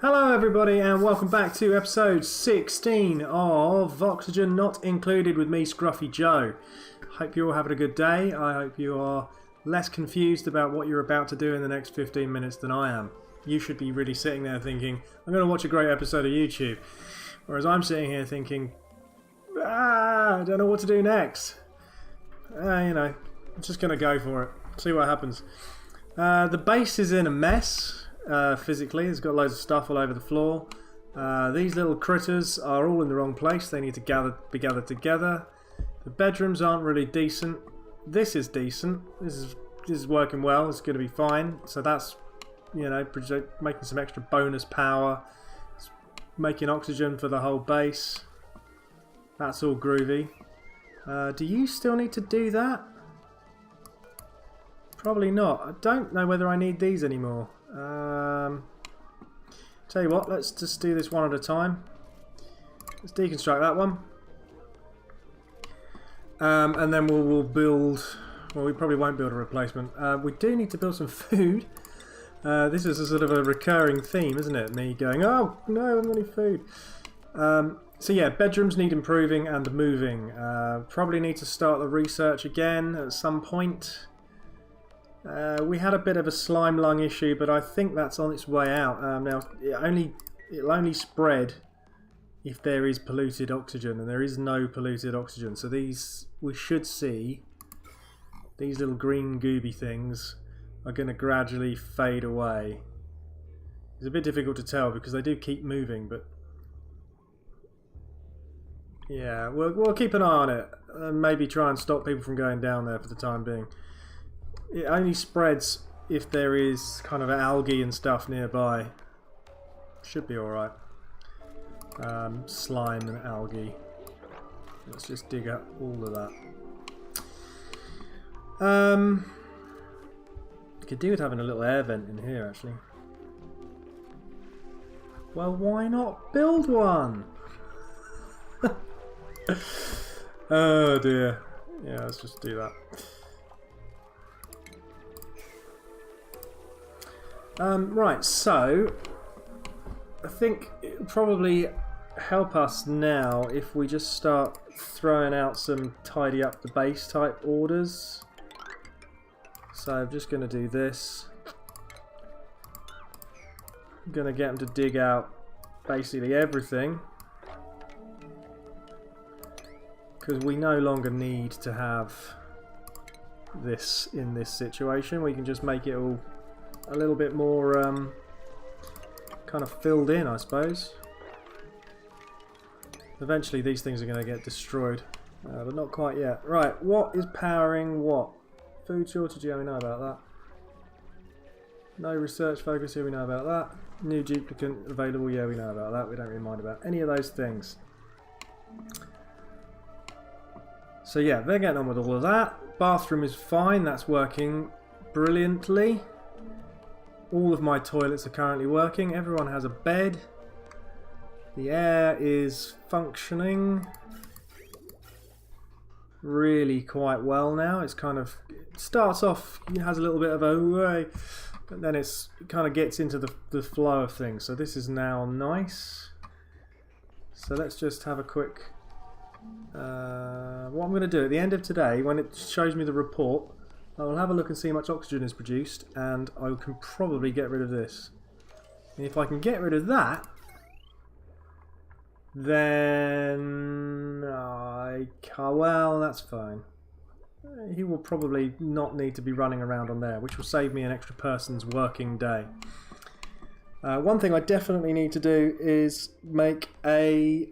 Hello everybody and welcome back to episode 16 of Oxygen Not Included with me, Scruffy Joe. Hope you're all having a good day. I hope you are less confused about what you're about to do in the next 15 minutes than I am. You should be really sitting there thinking, I'm going to watch a great episode of YouTube. Whereas I'm sitting here thinking, I don't know what to do next. You know, I'm just going to go for it. See what happens. The base is in a mess. Physically, it's got loads of stuff all over the floor. These little critters are all in the wrong place. They need to be gathered together. The bedrooms aren't really decent. This is decent. This is working well. It's going to be fine. So that's, you know, making some extra bonus power. It's making oxygen for the whole base. That's all groovy. Do you still need to do that? Probably not. I don't know whether I need these anymore. Tell you what, let's just do this one at a time. Let's deconstruct that one. And then we'll build... Well, we probably won't build a replacement. We do need to build some food. This is a sort of a recurring theme, isn't it? Me going, oh, no, I haven't got any food. So yeah, bedrooms need improving and moving. Probably need to start the research again at some point. We had a bit of a slime lung issue, but I think that's on its way out. Now, it'll only spread if there is polluted oxygen, and there is no polluted oxygen. So we should see these little green gooby things are going to gradually fade away. It's a bit difficult to tell because they do keep moving, but yeah, we'll keep an eye on it and maybe try and stop people from going down there for the time being. It only spreads if there is kind of algae and stuff nearby. Should be alright. Slime and algae. Let's just dig up all of that. Could do with having a little air vent in here actually. Well, why not build one? Oh dear. Yeah, let's just do that. Right, so I think it will probably help us now if we just start throwing out some tidy up the base type orders. So I'm just going to do this. I'm going to get them to dig out basically everything, because we no longer need to have this in this situation. We can just make it all a little bit more kind of filled in, I suppose. Eventually these things are going to get destroyed, but not quite yet. Right, what is powering what? Food shortage, yeah, we know about that. No research focus, here we know about that. New duplicant available, yeah, we know about that. We don't really mind about any of those things. So yeah, they're getting on with all of that. Bathroom is fine, that's working brilliantly. All of my toilets are currently working. Everyone has a bed. The air is functioning really quite well now. It's kind of, it starts off, it has a little bit of a way, but then it kind of gets into the flow of things. So this is now nice. So let's just have a quick, what I'm going to do at the end of today, when it shows me the report, I'll have a look and see how much oxygen is produced, and I can probably get rid of this. And if I can get rid of that, then well, that's fine. He will probably not need to be running around on there, which will save me an extra person's working day. One thing I definitely need to do is make a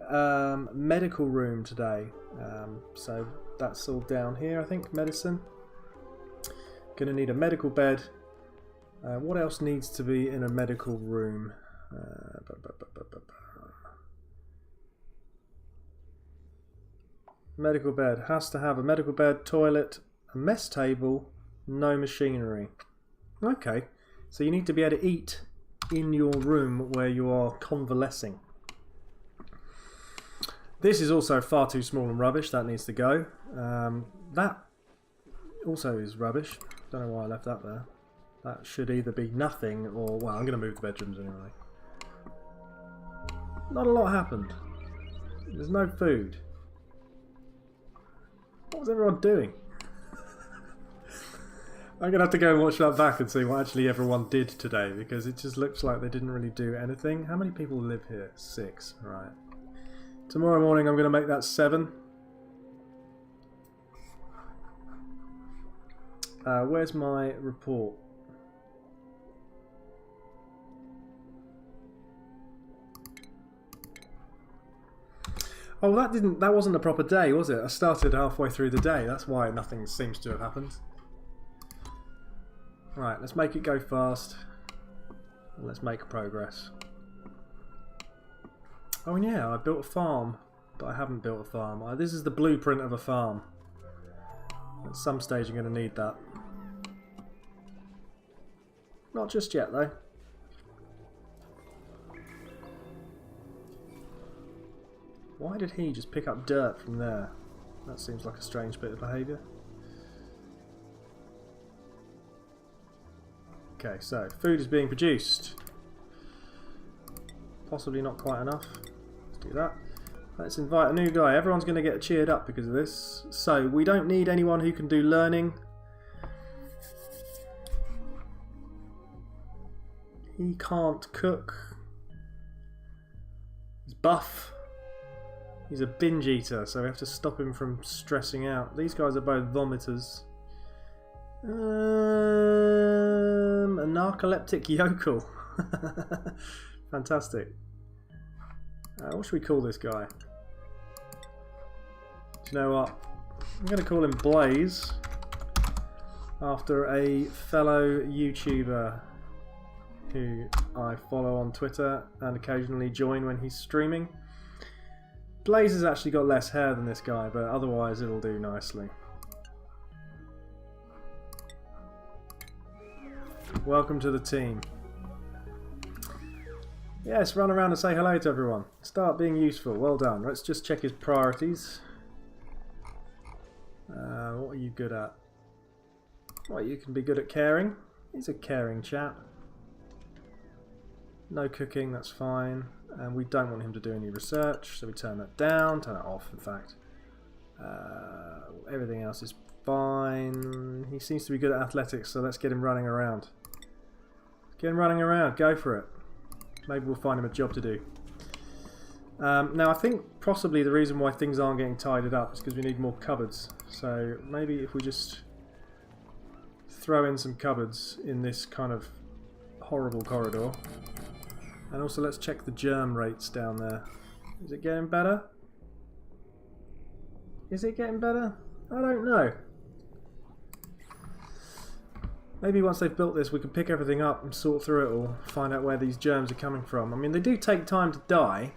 medical room today. So that's all down here, I think, medicine. Gonna need a medical bed. What else needs to be in a medical room? Medical bed has to have a medical bed, toilet, a mess table, no machinery. Okay, so you need to be able to eat in your room where you are convalescing. This is also far too small and rubbish. That needs to go. That also is rubbish. Don't know why I left that there. That should either be nothing or... Well, I'm going to move the bedrooms anyway. Not a lot happened. There's no food. What was everyone doing? I'm going to have to go and watch that back and see what actually everyone did today, because it just looks like they didn't really do anything. How many people live here? 6. Right. Tomorrow morning I'm going to make that 7. Where's my report? Oh, that wasn't a proper day, was it? I started halfway through the day. That's why nothing seems to have happened. Right, let's make it go fast. And let's make progress. Oh yeah, I built a farm, but I haven't built a farm. This is the blueprint of a farm. At some stage I'm going to need that. Not just yet though. Why did he just pick up dirt from there? That seems like a strange bit of behaviour. Okay, so food is being produced. Possibly not quite enough. Let's do that. Let's invite a new guy. Everyone's going to get cheered up because of this. So we don't need anyone who can do learning. He can't cook. He's buff. He's a binge eater, so we have to stop him from stressing out. These guys are both vomiters. A narcoleptic yokel. Fantastic. What should we call this guy? Do you know what? I'm going to call him Blaze, after a fellow YouTuber who I follow on Twitter and occasionally join when he's streaming. Blaze has actually got less hair than this guy, but otherwise it'll do nicely. Welcome to the team. Yes, run around and say hello to everyone. Start being useful. Well done. Let's just check his priorities. What are you good at? Well, you can be good at caring. He's a caring chap. No cooking, that's fine. And we don't want him to do any research, so we turn that down, turn it off in fact. Everything else is fine. He seems to be good at athletics, so let's get him running around. Get him running around, go for it. Maybe we'll find him a job to do. Now I think possibly the reason why things aren't getting tidied up is because we need more cupboards. So maybe if we just throw in some cupboards in this kind of horrible corridor. And also let's check the germ rates down there. Is it getting better? Is it getting better? I don't know. Maybe once they've built this we can pick everything up and sort through it all, find out where these germs are coming from. I mean, they do take time to die.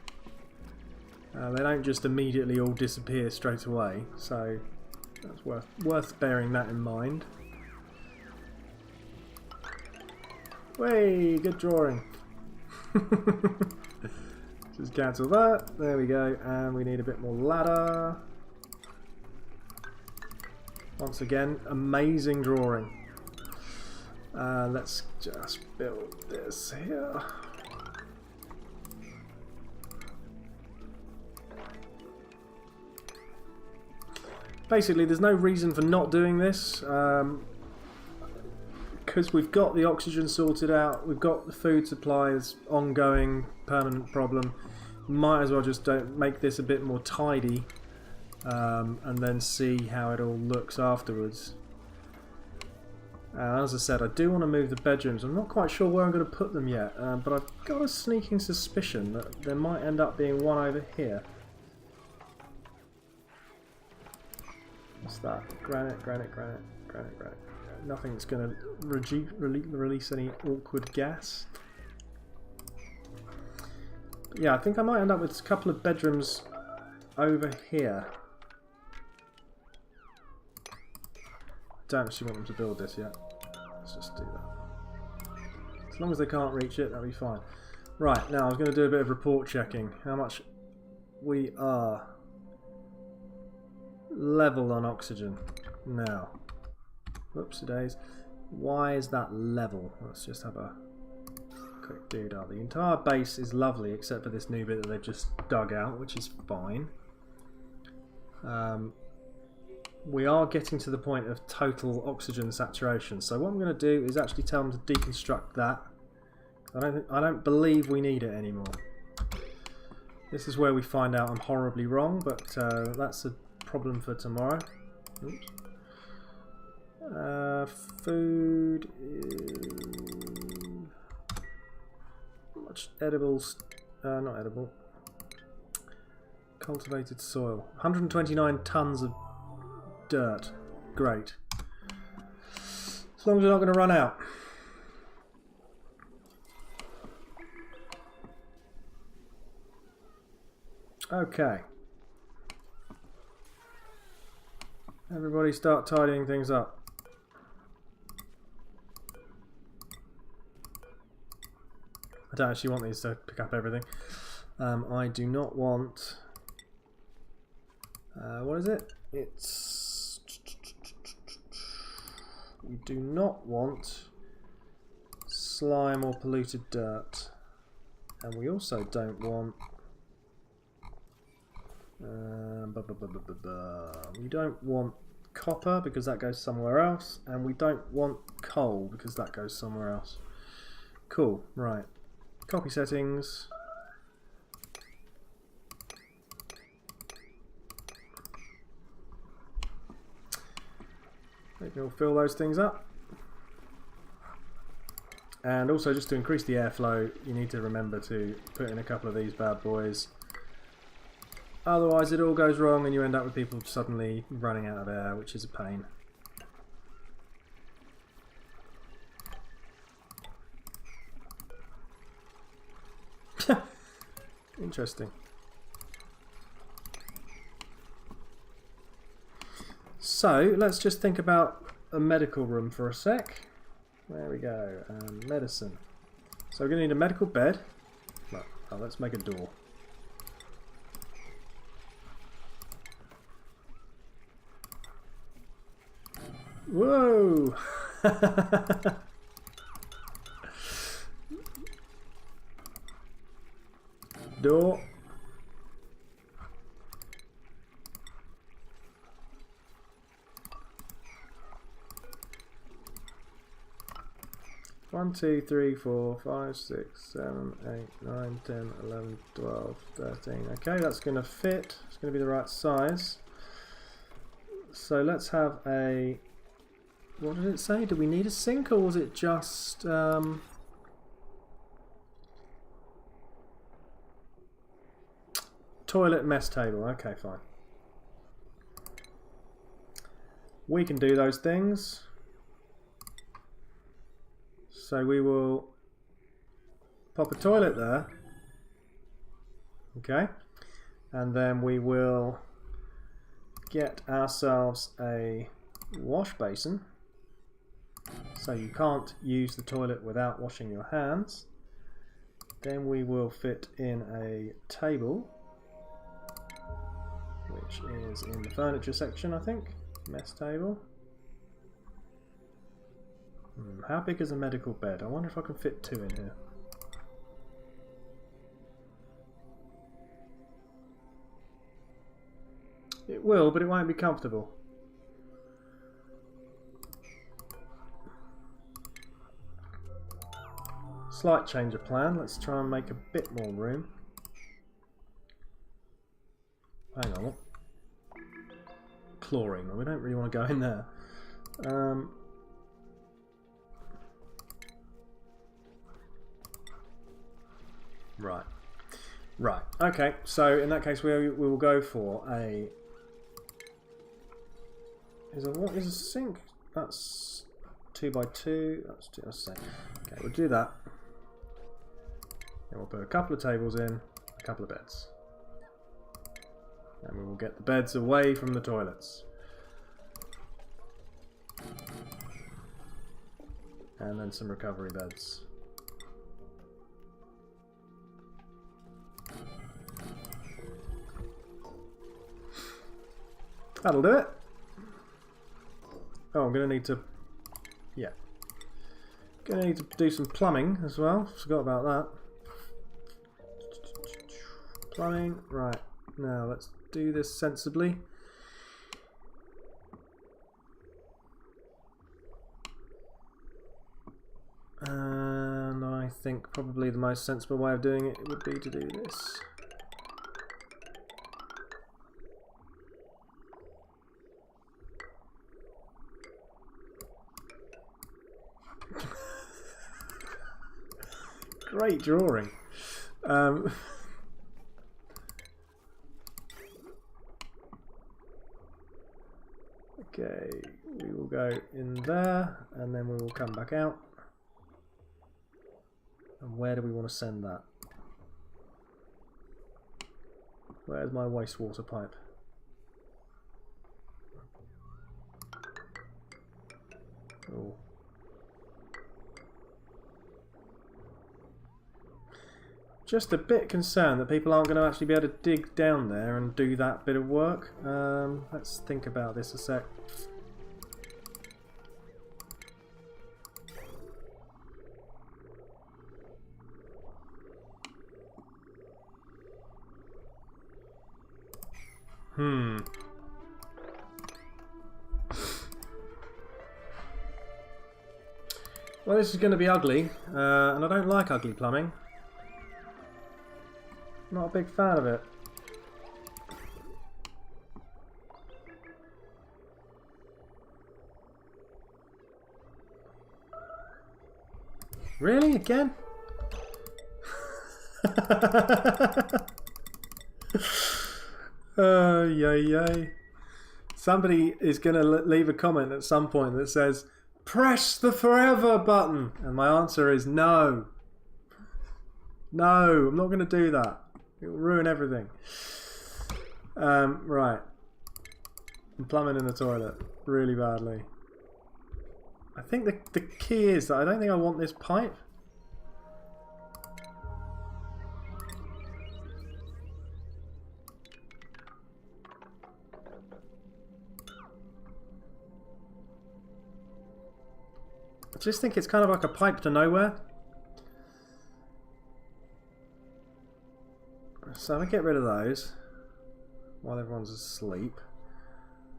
They don't just immediately all disappear straight away, so that's worth bearing that in mind. Way, good drawing. Just cancel that. There we go. And we need a bit more ladder. Once again, amazing drawing. Let's just build this here. Basically, there's no reason for not doing this. Because we've got the oxygen sorted out, we've got the food supplies, ongoing, permanent problem. Might as well just make this a bit more tidy, and then see how it all looks afterwards. As I said, I do want to move the bedrooms. I'm not quite sure where I'm going to put them yet, but I've got a sneaking suspicion that there might end up being one over here. What's that? Granite, granite, granite, granite, granite. Nothing that's going to release any awkward gas. But yeah, I think I might end up with a couple of bedrooms over here. I don't actually want them to build this yet. Let's just do that. As long as they can't reach it, that'll be fine. Right, now I was going to do a bit of report checking. How much we are level on oxygen now. Whoopsie days. Why is that level? Let's just have a quick doodah. The entire base is lovely except for this new bit that they've just dug out, which is fine. We are getting to the point of total oxygen saturation, so what I'm going to do is actually tell them to deconstruct that. I don't believe we need it anymore. This is where we find out I'm horribly wrong, but that's a problem for tomorrow. Oops. Food. Much edibles. Not edible. Cultivated soil. 129 tons of dirt. Great. As long as we're not going to run out. Okay. Everybody start tidying things up. I don't actually want these to pick up everything. I do not want... what is it? It's... We do not want slime or polluted dirt. And we also don't want... we don't want copper because that goes somewhere else, and we don't want coal because that goes somewhere else. Cool, right. Copy settings. Maybe we'll fill those things up. And also, just to increase the airflow, you need to remember to put in a couple of these bad boys. Otherwise it all goes wrong and you end up with people suddenly running out of air, which is a pain. Interesting. So let's just think about a medical room for a sec. There we go. Medicine. So we're going to need a medical bed. Well, let's make a door. Whoa! Door. One, 2, 3, 4, 5, 6, 7, 8, 9, 10, 11, 12, 13. Okay, that's going to fit. It's going to be the right size. So let's have a... What did it say? Do we need a sink or was it just... Toilet mess table. Okay, fine. We can do those things. So we will pop a toilet there. Okay. And then we will get ourselves a wash basin. So you can't use the toilet without washing your hands. Then we will fit in a table, which is in the furniture section, I think. Mess table. How big is a medical bed? I wonder if I can fit 2 in here. It will, but it won't be comfortable. Slight change of plan. Let's try and make a bit more room. Hang on. Chlorine. Well, we don't really want to go in there. Right. Right. Okay. So in that case, we will go for a. What is a sink? That's 2 by 2. That's the same. Okay, we'll do that. And we'll put a couple of tables in, a couple of beds. And we will get the beds away from the toilets. And then some recovery beds. That'll do it. Oh, I'm going to need to... Yeah. Gonna need to do some plumbing as well. Forgot about that. Plumbing. Right. Now let's do this sensibly. And I think probably the most sensible way of doing it would be to do this. Great drawing. Okay, we will go in there and then we will come back out. And where do we want to send that? Where's my wastewater pipe? Oh. Just a bit concerned that people aren't going to actually be able to dig down there and do that bit of work. Let's think about this a sec. Well, this is going to be ugly, and I don't like ugly plumbing. Not a big fan of it. Really? Again? Yay. Somebody is going to leave a comment at some point that says, "Press the forever button." And my answer is no. No, I'm not going to do that. It will ruin everything. Right. I'm plumbing in the toilet really badly. I think the key is that I don't think I want this pipe. I just think it's kind of like a pipe to nowhere. So I'm going to get rid of those while everyone's asleep.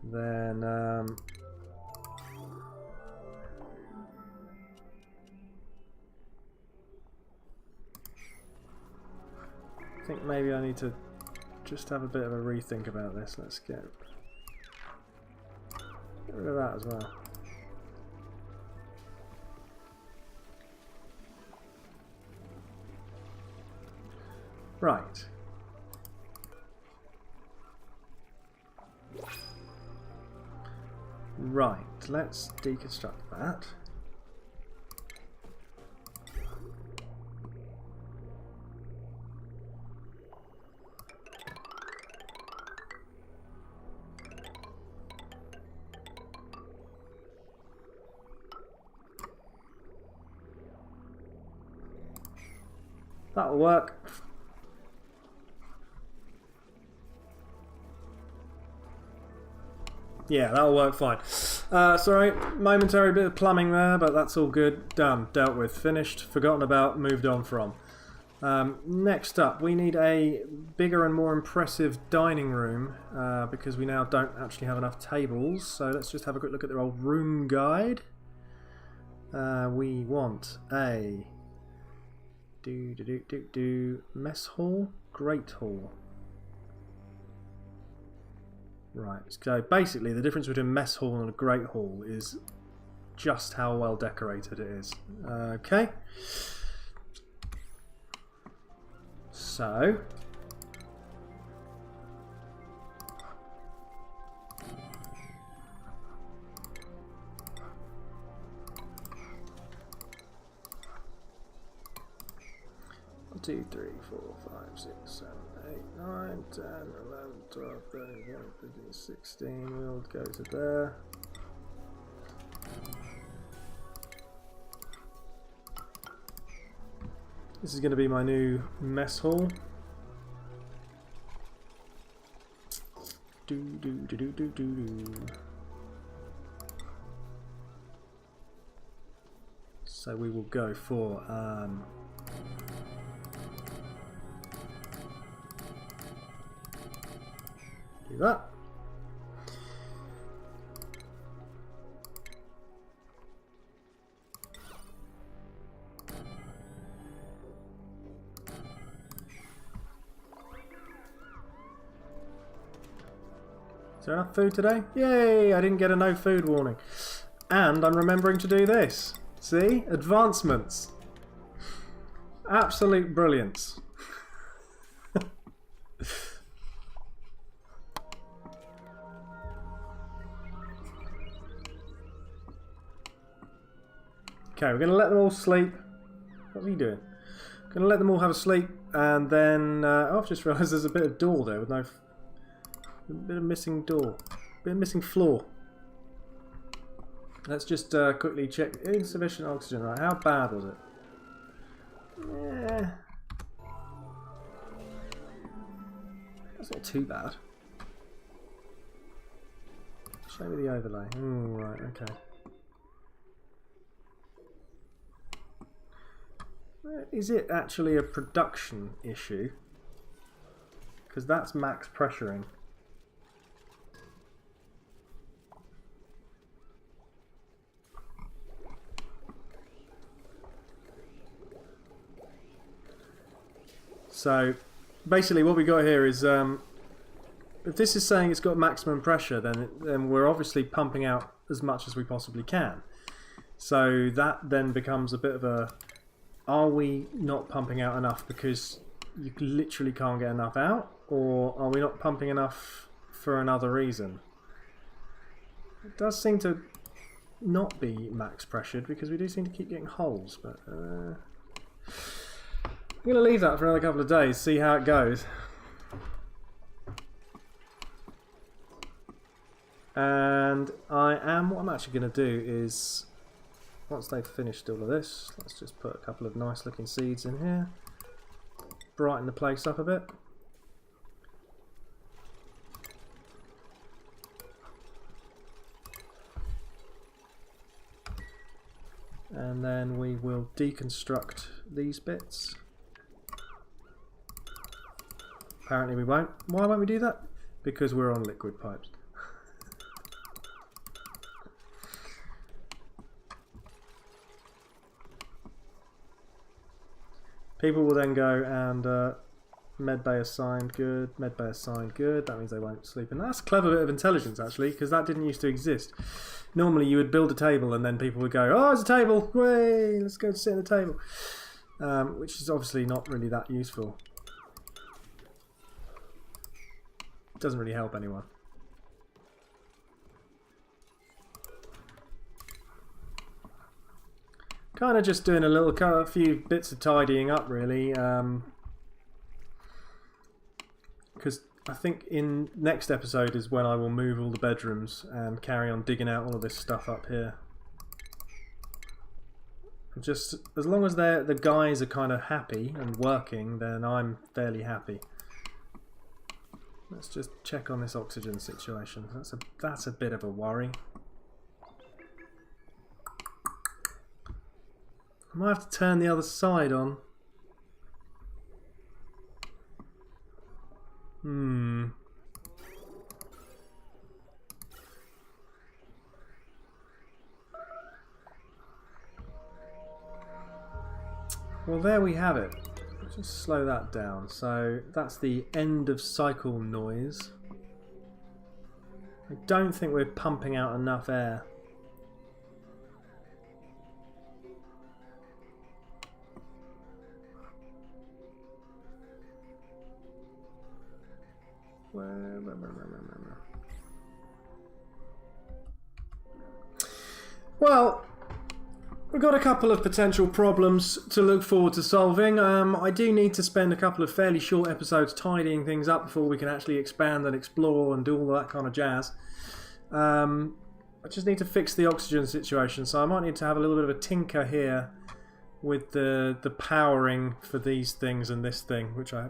Then I think maybe I need to just have a bit of a rethink about this. Let's get rid of that as well. Right. Right, let's deconstruct that. That'll work. Yeah, that'll work fine. Sorry, momentary bit of plumbing there, but that's all good. Done, dealt with, finished, forgotten about, moved on from. Next up, we need a bigger and more impressive dining room because we now don't actually have enough tables. So let's just have a quick look at their old room guide. We want a mess hall, great hall. Right, so basically the difference between a mess hall and a great hall is just how well decorated it is. Okay. So one, 2, 3, 4, 5, 6, 7, 8, 9, 10, 11, 12, 13, 14, 15, 16. We'll go to there. This is going to be my new mess hall. So we will go for do that. Is there enough food today? Yay! I didn't get a no food warning. And I'm remembering to do this. See? Advancements. Absolute brilliance. Okay, we're going to let them all sleep. What are you doing? Going to let them all have a sleep, and then oh, I've just realised there's a bit of door there with no, a bit of missing door, a bit of missing floor. Let's just quickly check. Insufficient oxygen. Right? How bad was it? Yeah, that's not too bad. Show me the overlay. Oh, right. Okay. Is it actually a production issue? Because that's max pressuring. So basically what we got here is if this is saying it's got maximum pressure, then we're obviously pumping out as much as we possibly can. So that then becomes a bit of a, are we not pumping out enough because you literally can't get enough out, or are we not pumping enough for another reason? It does seem to not be max pressured because we do seem to keep getting holes, but I'm going to leave that for another couple of days, see how it goes. And what I'm actually going to do is, once they've finished all of this, let's just put a couple of nice looking seeds in here, brighten the place up a bit. And then we will deconstruct these bits. Apparently we won't. Why won't we do that? Because we're on liquid pipes. People will then go and medbay assigned, good, medbay assigned, good. That means they won't sleep. And that's a clever bit of intelligence actually, because that didn't used to exist. Normally you would build a table and then people would go, oh, there's a table, way, let's go sit at the table. Which is obviously not really that useful. It doesn't really help anyone. Kind of just doing a few bits of tidying up really, because I think in next episode is when I will move all the bedrooms and carry on digging out all of this stuff up here. Just as long as the guys are kind of happy and working, then I'm fairly happy. Let's just check on this oxygen situation. That's a bit of a worry. I might have to turn the other side on. Well, there we have it. Let's just slow that down. So that's the end of cycle noise. I don't think we're pumping out enough air. Well, we've got a couple of potential problems to look forward to solving. I do need to spend a couple of fairly short episodes tidying things up before we can actually expand and explore and do all that kind of jazz. I just need to fix the oxygen situation, so I might need to have a little bit of a tinker here with the powering for these things and this thing, which I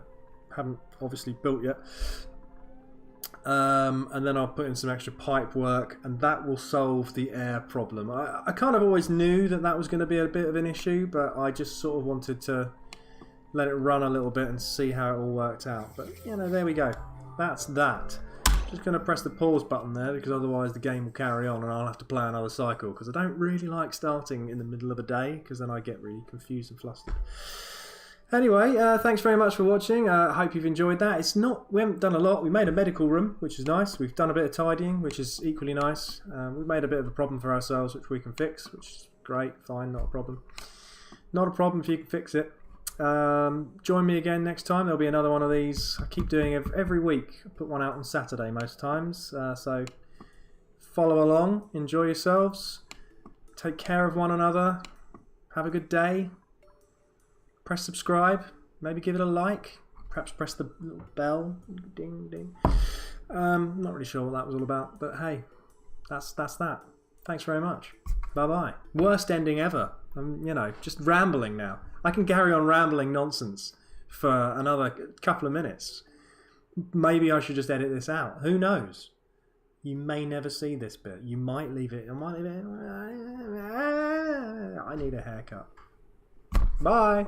haven't obviously built yet. And then I'll put in some extra pipe work, and that will solve the air problem. I kind of always knew that that was going to be a bit of an issue, but I just sort of wanted to let it run a little bit and see how it all worked out. But, you know, there we go. That's that. Just going to press the pause button there, because otherwise the game will carry on and I'll have to play another cycle, because I don't really like starting in the middle of a day, because then I get really confused and flustered. Anyway, thanks very much for watching. I hope you've enjoyed that. We haven't done a lot. We made a medical room, which is nice. We've done a bit of tidying, which is equally nice. We've made a bit of a problem for ourselves, which we can fix, which is great, fine, not a problem. Not a problem if you can fix it. Join me again next time. There'll be another one of these. I keep doing it every week. I put one out on Saturday most times. So follow along, enjoy yourselves, take care of one another, have a good day. Press subscribe, maybe give it a like, perhaps press the little bell, ding ding. Not really sure what that was all about, but hey, that's that. Thanks very much. Bye bye. Worst ending ever. I'm, you know, just rambling now. I can carry on rambling nonsense for another couple of minutes. Maybe I should just edit this out. Who knows? You may never see this bit. You might leave it. I need a haircut. Bye.